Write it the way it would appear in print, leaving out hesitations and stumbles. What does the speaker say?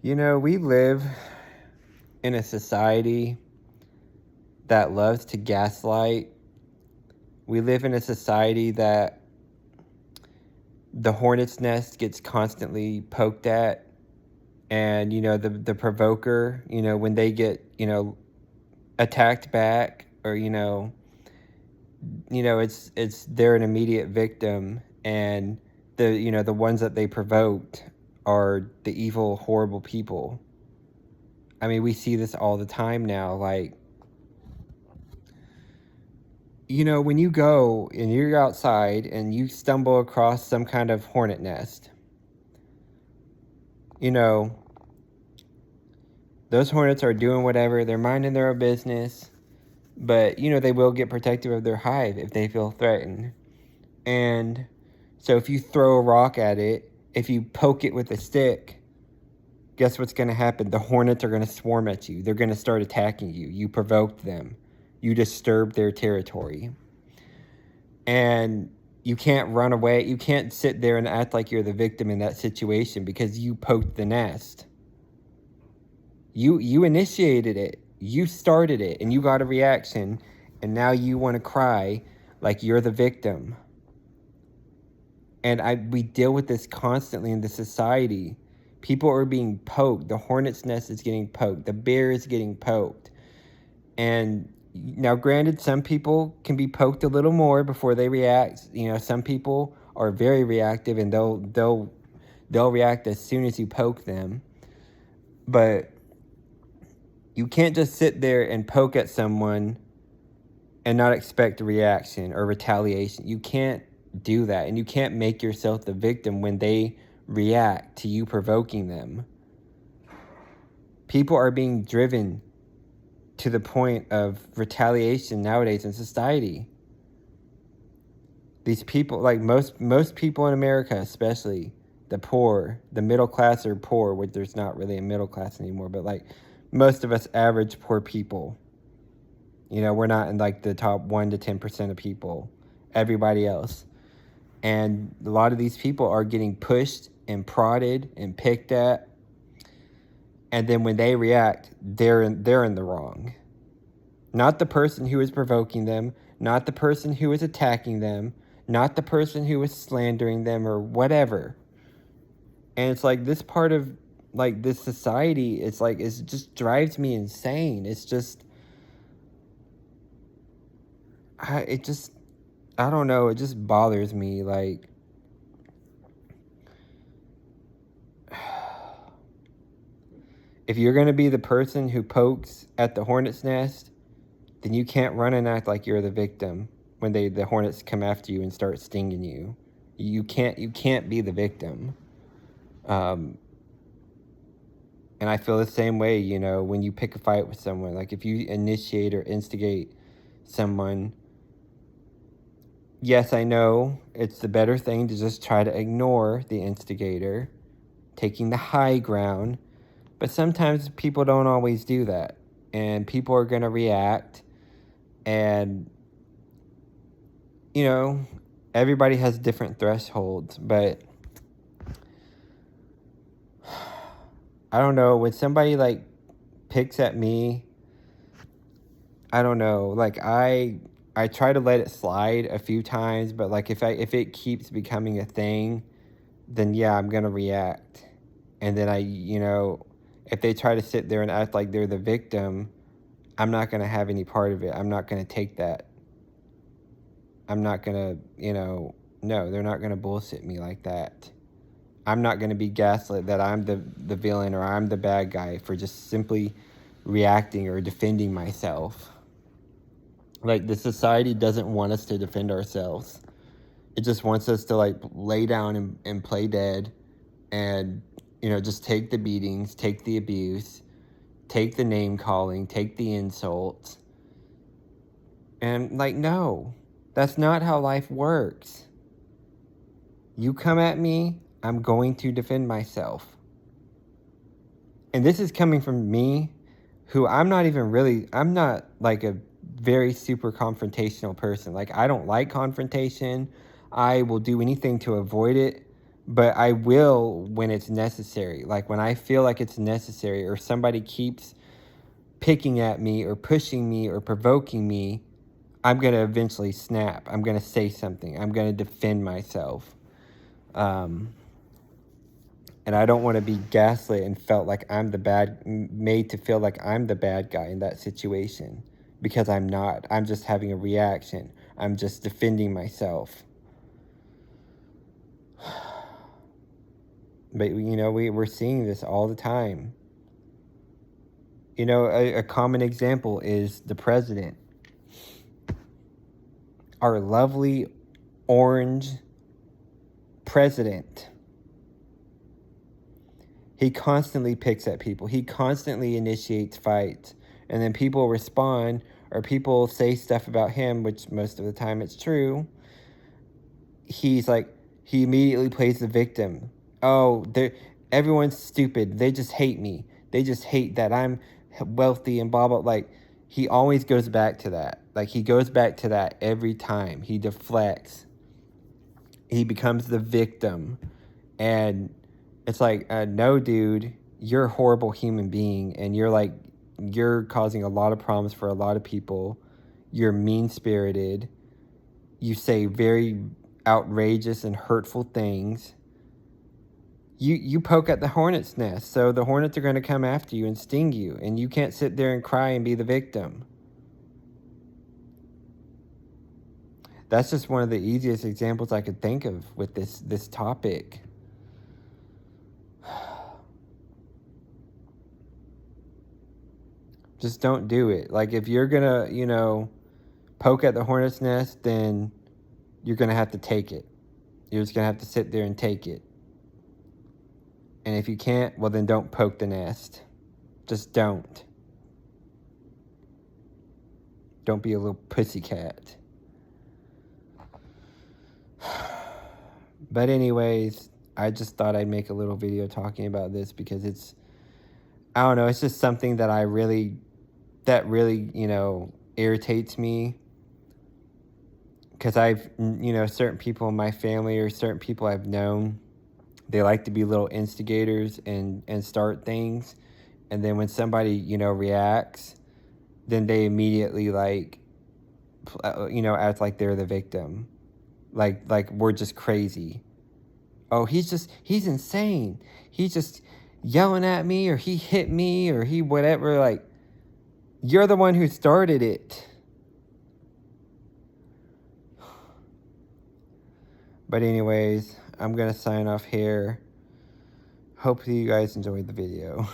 We live in a society that loves to gaslight. We live in a society that the hornet's nest gets constantly poked at. And, the provoker, when they get, attacked back or, they're an immediate victim. And the ones that they provoked are the evil, horrible people. I mean, we see this all the time now. Like, when you go and you're outside and you stumble across some kind of hornet nest, those hornets are doing whatever, they're minding their own business, but, they will get protective of their hive if they feel threatened. And so if you throw a rock at it, if you poke it with a stick, guess what's going to happen? The hornets are going to swarm at you. They're going to start attacking you. You provoked them. You disturbed their territory. And you can't run away. You can't sit there and act like you're the victim in that situation because you poked the nest. You initiated it. You started it and you got a reaction. And now you want to cry like you're the victim. And we deal with this constantly in the society. People are being poked. The hornet's nest is getting poked. The bear is getting poked. And now, granted, some people can be poked a little more before they react. Some people are very reactive and they'll react as soon as you poke them. But you can't just sit there and poke at someone and not expect a reaction or retaliation. You can't do that, and you can't make yourself the victim when they react to you provoking them. People are being driven to the point of retaliation nowadays in society. These people, like most people in America, especially the poor, the middle class are poor, which there's not really a middle class anymore, but like most of us average poor people, we're not in like the top 1 to 10% of people, everybody else. And a lot of these people are getting pushed and prodded and picked at. And then when they react, they're in the wrong. Not the person who is provoking them, not the person who is attacking them, not the person who is slandering them or whatever. And it's like this part of like this society, it just drives me insane. It's just, I don't know, it just bothers me. Like, if you're going to be the person who pokes at the hornet's nest, then you can't run and act like you're the victim when the hornets come after you and start stinging you. You can't be the victim. And I feel the same way, when you pick a fight with someone. Like, if you initiate or instigate someone, yes, I know it's the better thing to just try to ignore the instigator, taking the high ground. But sometimes people don't always do that. And people are going to react. And, everybody has different thresholds. But I don't know. When somebody, like, picks at me, I don't know. Like, I try to let it slide a few times. But, like, if it keeps becoming a thing, then, yeah, I'm going to react. And then if they try to sit there and act like they're the victim, I'm not going to have any part of it. I'm not going to take that. I'm not going to, no, they're not going to bullshit me like that. I'm not going to be gaslit that I'm the villain or I'm the bad guy for just simply reacting or defending myself. Like, the society doesn't want us to defend ourselves. It just wants us to, like, lay down and play dead and, just take the beatings, take the abuse, take the name calling, take the insults. And, like, no, that's not how life works. You come at me, I'm going to defend myself. And this is coming from me, who I'm not like a very super confrontational person. Like, I don't like confrontation. I will do anything to avoid it. But I will when it's necessary. Like when I feel like it's necessary, or somebody keeps picking at me or pushing me or provoking me, I'm going to eventually snap. I'm going to say something. I'm going to defend myself. And I don't want to be gaslit and felt like I'm made to feel like I'm the bad guy in that situation, because I'm not. I'm just having a reaction. I'm just defending myself. But, you know, we're seeing this all the time. You know, a common example is the president. Our lovely orange president. He constantly picks at people. He constantly initiates fights. And then people respond, or people say stuff about him, which most of the time it's true. He's like, he immediately plays the victim. Oh, everyone's stupid. They just hate me. They just hate that I'm wealthy and blah, blah. Like, he always goes back to that. Like, he goes back to that every time. He deflects. He becomes the victim. And it's like, no, dude, you're a horrible human being. And you're causing a lot of problems for a lot of people. You're mean-spirited. You say very outrageous and hurtful things. You poke at the hornet's nest, so the hornets are going to come after you and sting you, and you can't sit there and cry and be the victim. That's just one of the easiest examples I could think of with this topic. Just don't do it. Like, if you're gonna, you know, poke at the hornet's nest, then you're gonna have to take it. You're just gonna have to sit there and take it. And if you can't, well, then don't poke the nest. Just don't. Don't be a little pussycat. But anyways, I just thought I'd make a little video talking about this because it's, I don't know, it's just something that really, you know, irritates me. Because I've, you know, certain people in my family or certain people I've known, they like to be little instigators and start things. And then when somebody, you know, reacts, then they immediately, like, you know, act like they're the victim. Like we're just crazy. Oh, he's insane. He's just yelling at me, or he hit me, or he whatever. Like, you're the one who started it. But anyways, I'm going to sign off here. Hopefully you guys enjoyed the video.